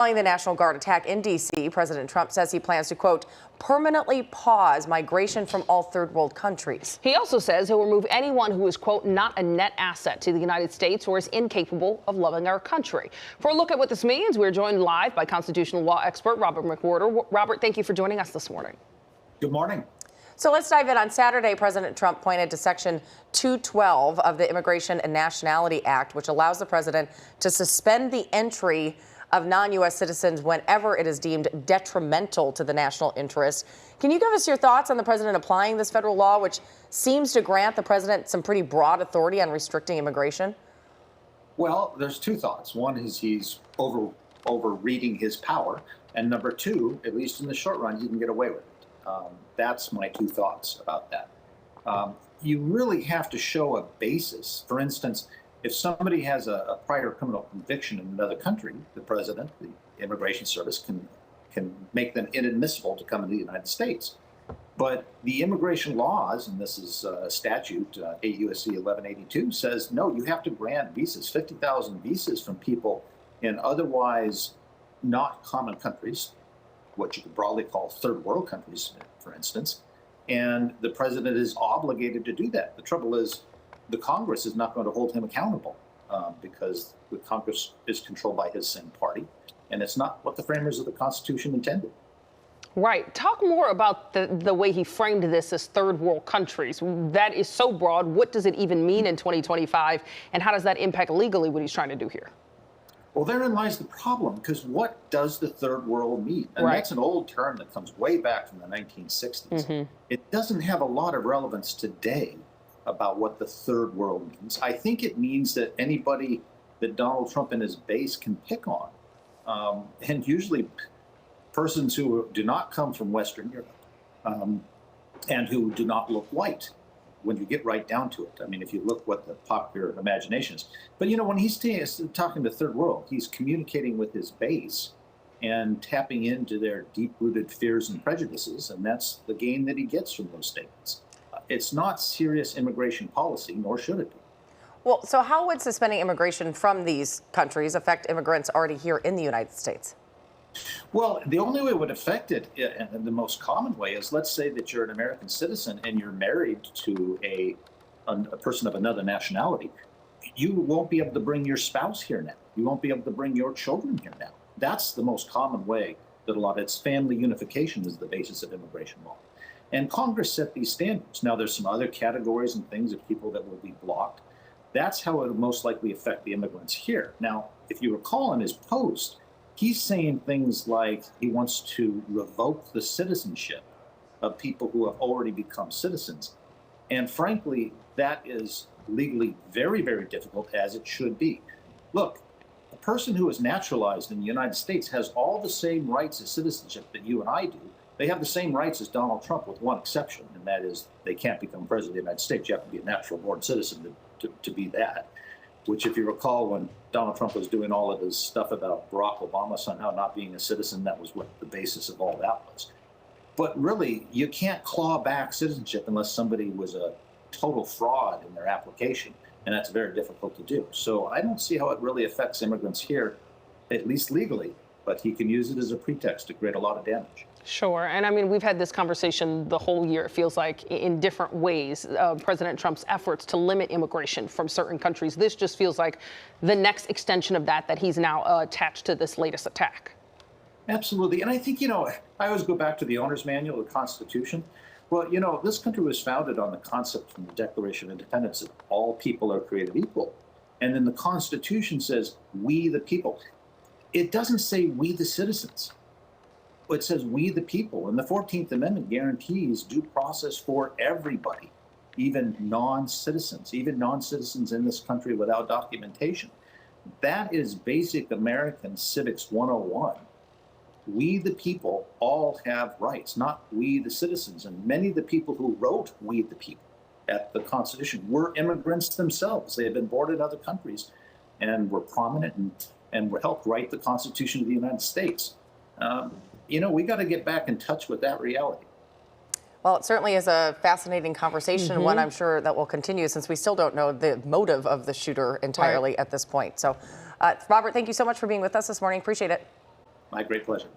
Following the National Guard attack in D.C., President Trump says he plans to, quote, permanently pause migration from all third world countries. He also says he'll remove anyone who is, quote, not a net asset to the United States or is incapable of loving our country. For a look at what this means, we're joined live by constitutional law expert Robert McWhirter. Robert, thank you for joining us this morning. Good morning. So let's dive in. On Saturday, President Trump pointed to Section 212 of the Immigration and Nationality Act, which allows the president to suspend the entry of non-U.S. citizens whenever it is deemed detrimental to the national interest. Can you give us your thoughts on the president applying this federal law, which seems to grant the president some pretty broad authority on restricting immigration? Well, there's two thoughts. One is he's overreading his power. And number two, at least in the short run, he can get away with it. That's my two thoughts about that. You really have to show a basis. For instance, if somebody has a prior criminal conviction in another country, the president, the Immigration Service, can make them inadmissible to come into the United States. But the immigration laws, and this is statute 8 U.S.C. 1182, says, no, you have to grant visas, 50,000 visas from people in otherwise not common countries, what you could broadly call third world countries, for instance. And the president is obligated to do that. The trouble is, the Congress is not going to hold him accountable because the Congress is controlled by his same party, and it's not what the framers of the Constitution intended. Right. Talk more about the way he framed this as third world countries. That is so broad. What does it even mean in 2025, and how does that impact legally what he's trying to do here? Well, therein lies the problem, because what does the third world mean? And that's an old term that comes way back from the 1960s. Mm-hmm. It doesn't have a lot of relevance today about what the third world means. I think it means that anybody that Donald Trump and his base can pick on, and usually persons who do not come from Western Europe and who do not look white, when you get right down to it. I mean, if you look what the popular imagination is. But, you know, when he's talking to third world, he's communicating with his base and tapping into their deep-rooted fears and prejudices, and that's the gain that he gets from those statements. It's not serious immigration policy, nor should it be. Well, so how would suspending immigration from these countries affect immigrants already here in the United States? Well, the only way it would affect it, and the most common way, is let's say that you're an American citizen and you're married to a person of another nationality. You won't be able to bring your spouse here now. You won't be able to bring your children here now. That's the most common way that a lot of it's family unification is the basis of immigration law. And Congress set these standards. Now, there's some other categories and things of people that will be blocked. That's how it would most likely affect the immigrants here. Now, if you recall in his post, he's saying things like he wants to revoke the citizenship of people who have already become citizens. And frankly, that is legally very, very difficult, as it should be. Look, a person who is naturalized in the United States has all the same rights as citizenship that you and I do. They have the same rights as Donald Trump, with one exception, and that is they can't become president of the United States. You have to be a natural-born citizen to be that, which, if you recall, when Donald Trump was doing all of his stuff about Barack Obama somehow not being a citizen, that was what the basis of all that was. But really, you can't claw back citizenship unless somebody was a total fraud in their application, and that's very difficult to do. So I don't see how it really affects immigrants here, at least legally, but he can use it as a pretext to create a lot of damage. Sure. And I mean, we've had this conversation the whole year, it feels like, in different ways, President Trump's efforts to limit immigration from certain countries. This just feels like the next extension of that he's now attached to this latest attack. Absolutely. And I think, you know, I always go back to the owner's manual, the Constitution. Well, you know, this country was founded on the concept from the Declaration of Independence that all people are created equal. And then the Constitution says, we the people. It doesn't say we the citizens. It says we the people, and the 14th Amendment guarantees due process for everybody, even non-citizens in this country without documentation. That is basic American civics 101. We the people all have rights, not we the citizens. And many of the people who wrote we the people at the Constitution were immigrants themselves. They had been born in other countries and were prominent and helped write the Constitution of the United States. You know, we got to get back in touch with that reality. Well, it certainly is a fascinating conversation, one I'm sure that will continue since we still don't know the motive of the shooter entirely at this point. So, Robert, thank you so much for being with us this morning. Appreciate it. My great pleasure.